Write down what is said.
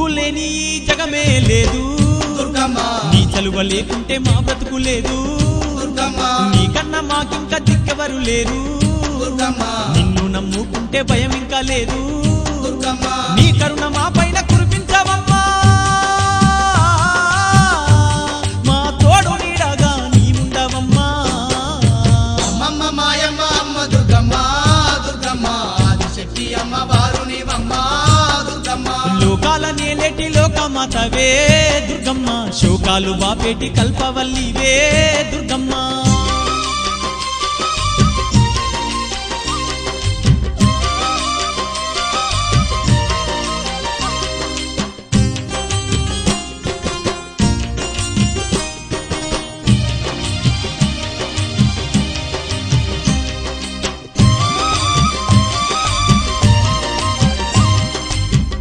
నువ్వు లేని జగమే లేదు దుర్గమ్మ నీ చలువ లేకుంటే మా బ్రతుకు లేదు దుర్గమ్మ నీకన్నా మాకింకా దిక్కెవరు లేరు దుర్గమ్మ నిన్ను నమ్ముకుంటే భయం ఇంకా లేదు దుర్గమ్మ నీ కరుణ మా పైన కురిపించవమ్మా మా తోడు నీడగా నీ ఉండవమ్మా అమ్మమ్మ మాయమ్మ అమ్మ దుర్గమ్మ దుర్గమ్మ ఆదిశక్తి అమ్మ వారునివమ్మ దుర్గమ్మ లోకాల నేలేటి లోకమాతవే దుర్గమ్మ శోకాలు బాపేటి కల్పవల్లివే దుర్గమ్మ